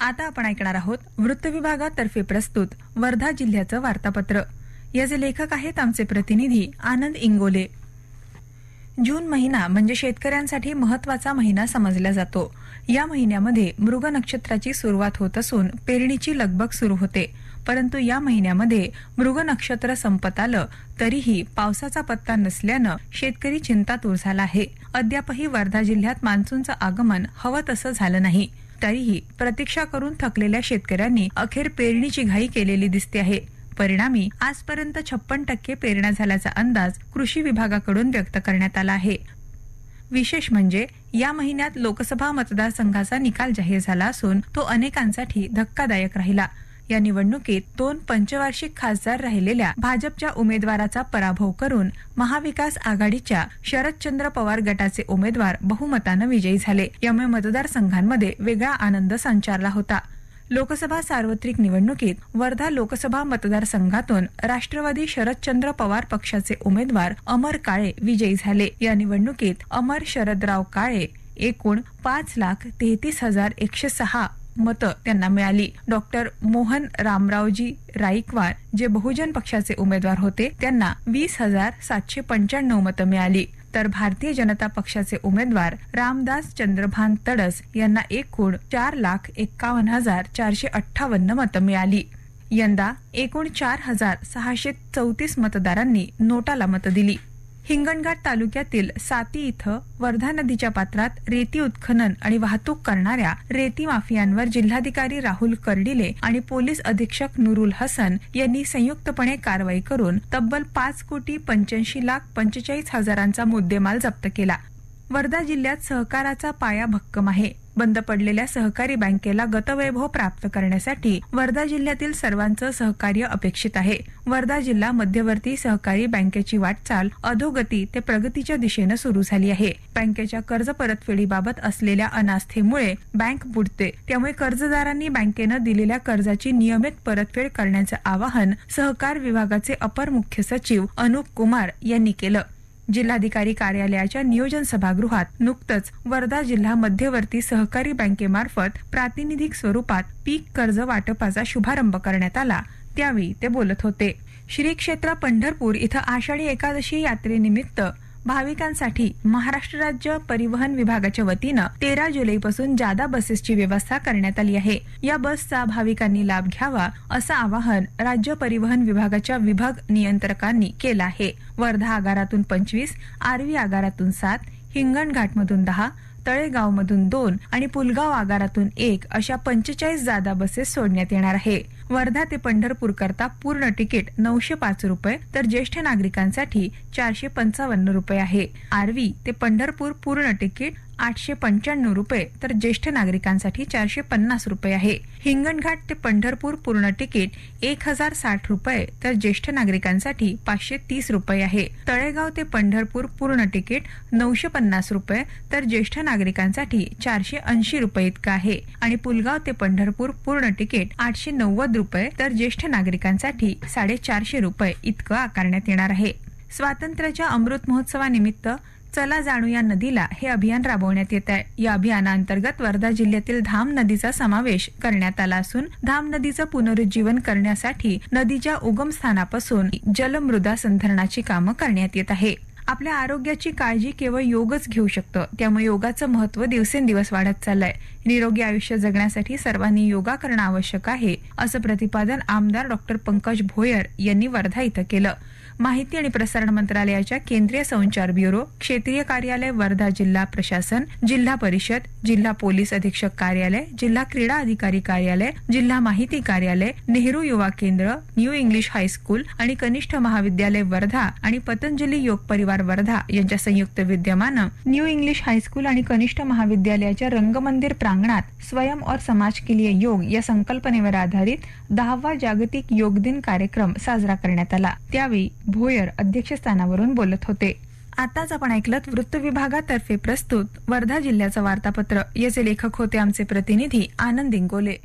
आता आपण ऐकणार आहोत वृत्त विभागातर्फे प्रस्तुत वर्धा जिल्ह्याचं वार्तापत्र. याचे लेखक आहेत आमचे प्रतिनिधी आनंद इंगोले. जून महिना म्हणजे शेतकऱ्यांसाठी महत्त्वाचा महिना समजला जातो. या महिन्यामध्ये मृग नक्षत्राची सुरुवात होत असून पेरणीची लगबग सुरू होते. परंतु या महिन्यामध्ये मृग नक्षत्र संपत आलं तरीही पावसाचा पत्ता नसल्यानं शेतकरी चिंतातूर झाला आहे. अद्यापही वर्धा जिल्ह्यात मान्सूनचं आगमन हवं तसं झालं नाही. तरीही प्रतीक्षा करून थकलेल्या शेतकऱ्यांनी अखेर पेरणीची घाई केलेली दिसते आहे. परिणामी आजपर्यंत 56% पेरण्या झाल्याचा अंदाज कृषी विभागाकडून व्यक्त करण्यात आला आहे. विशेष म्हणजे या महिन्यात लोकसभा मतदारसंघाचा निकाल जाहीर झाला असून तो अनेकांसाठी धक्कादायक राहिला. या निवडणुकीत 2 पंचवार्षिक खासदार राहिलेल्या भाजपच्या उमेदवाराचा पराभव करून महाविकास आघाडीच्या शरदचंद्र पवार गटाचे उमेदवार बहुमतानं विजयी झाले. यामुळे मतदारसंघांमध्ये वेगळा आनंद संचारला होता. लोकसभा सार्वत्रिक निवडणुकीत वर्धा लोकसभा मतदारसंघातून राष्ट्रवादी शरदचंद्र पवार पक्षाचे उमेदवार अमर काळे विजयी झाले. या निवडणुकीत अमर शरदराव काळे एकूण 5,33,106 मतं त्यांना मिळाली. डॉक्टर मोहन रामरावजी राईकवार जे बहुजन पक्षाचे उमेदवार होते त्यांना 20,795 मतं मिळाली. तर भारतीय जनता पक्षाचे उमेदवार रामदास चंद्रभान तडस यांना एकूण 4,51,458 मतं मिळाली. यंदा एकूण 4,634 मतदारांनी नोटाला मतं दिली. हिंगणघाट तालुक्यातील साती इथं वर्धा नदीच्या पात्रात रेती उत्खनन आणि वाहतूक करणाऱ्या रेती माफियांवर जिल्हाधिकारी राहुल कर्डिले आणि पोलीस अधीक्षक नुरुल हसन यांनी संयुक्तपणे कारवाई करून तब्बल 5,85,45,000चा मुद्देमाल जप्त केला. वर्धा जिल्ह्यात सहकाराचा पाया भक्कम आहे. बंद पडलेल्या सहकारी बँकेला गतवैभव प्राप्त करण्यासाठी वर्धा जिल्ह्यातील सर्वांचं सहकार्य अपेक्षित आहे. वर्धा जिल्हा मध्यवर्ती सहकारी बँकेची वाटचाल अधोगती ते प्रगतीच्या दिशेनं सुरू झाली आहे. बँकेच्या कर्ज परतफेडीबाबत असलेल्या अनास्थेमुळे बँक बुडते. त्यामुळे कर्जदारांनी बँकेनं दिलेल्या कर्जाची नियमित परतफेड करण्याचं आवाहन सहकार विभागाचे अपर मुख्य सचिव अनुप कुमार यांनी केलं. जिल्हाधिकारी कार्यालयाच्या नियोजन सभागृहात नुकतंच वर्धा जिल्हा मध्यवर्ती सहकारी बँकेमार्फत प्रातिनिधिक स्वरूपात पीक कर्ज वाटपाचा शुभारंभ करण्यात आला. त्यावेळी ते बोलत होते. श्री क्षेत्र पंढरपूर इथं आषाढी एकादशी यात्रेनिमित्त भाविकांसाठी महाराष्ट्र राज्य परिवहन विभागाच्या वतीनं 13 जुलैपासून जादा बसेसची व्यवस्था करण्यात आली आहे. या बसचा भाविकांनी लाभ घ्यावा असं आवाहन राज्य परिवहन विभागाच्या विभाग नियंत्रकांनी केलं आहे. वर्धा आगारातून 25, आर्वी आगारातून 7, हिंगणघाटमधून 10, तळेगावमधून 2 आणि पुलगाव आगारातून 1 अशा 45 जादा बसेस सोडण्यात येणार आहे. वर्धा ते पंढरपूर करता पूर्ण तिकीट 905 रुपये तर ज्येष्ठ नागरिकांसाठी 455 रुपये आहे. आर्वी ते पंढरपूर पूर्ण तिकीट 895 रुपये तर ज्येष्ठ नागरिकांसाठी 450 रुपये आहे. हिंगणघाट ते पंढरपूर पूर्ण तिकीट 1,060 रुपये तर ज्येष्ठ नागरिकांसाठी 530 रुपये आहे. तळेगाव ते पंढरपूर पूर्ण तिकीट 950 रुपये तर ज्येष्ठ नागरिकांसाठी 480 रुपये इतकं आहे. आणि पुलगाव ते पंढरपूर पूर्ण तिकीट 890 रुपये तर ज्येष्ठ नागरिकांसाठी 450 रुपये इतकं आकारण्यात येणार आहे. स्वातंत्र्याच्या अमृत महोत्सवानिमित्त चला जाणूया नदीला हे अभियान राबवण्यात येत आहे. या अभियानाअंतर्गत वर्धा जिल्ह्यातील धाम नदीचा समावेश करण्यात आला असून धाम नदीचं पुनरुज्जीवन करण्यासाठी नदीच्या उगमस्थानापासून जलमृदा संधारणाची कामं करण्यात येत आहे. आपल्या आरोग्याची काळजी केवळ योगच घेऊ शकतं. त्यामुळे योगाचं महत्त्व दिवसेंदिवस वाढत चाललंय. निरोगी आयुष्य जगण्यासाठी सर्वांनी योगा करणं आवश्यक आहे असं प्रतिपादन आमदार डॉक्टर पंकज भोयर यांनी वर्धा इथं केलं. माहिती आणि प्रसारण मंत्रालयाच्या केंद्रीय संचार ब्युरो, क्षेत्रीय कार्यालय वर्धा जिल्हा प्रशासन, जिल्हा परिषद, जिल्हा पोलीस अधीक्षक कार्यालय, जिल्हा क्रीडा अधिकारी कार्यालय, जिल्हा माहिती कार्यालय, नेहरू युवा केंद्र, न्यू इंग्लिश हायस्कूल आणि कनिष्ठ महाविद्यालय वर्धा आणि पतंजली योग परिवार वर्धा यांच्या संयुक्त विद्यमानं न्यू इंग्लिश हायस्कूल आणि कनिष्ठ महाविद्यालयाच्या रंगमंदिर प्रांगणात स्वयं और समाज के लिए योग या संकल्पनेवर आधारित 10वा जागतिक योग दिन कार्यक्रम साजरा करण्यात आला. त्यावेळी भोयर अध्यक्षस्थानावरून बोलत होते. आताच आपण ऐकलत वृत्त विभागातर्फे प्रस्तुत वर्धा जिल्ह्याचं वार्तापत्र. याचे लेखक होते आमचे प्रतिनिधी आनंद इंगोले.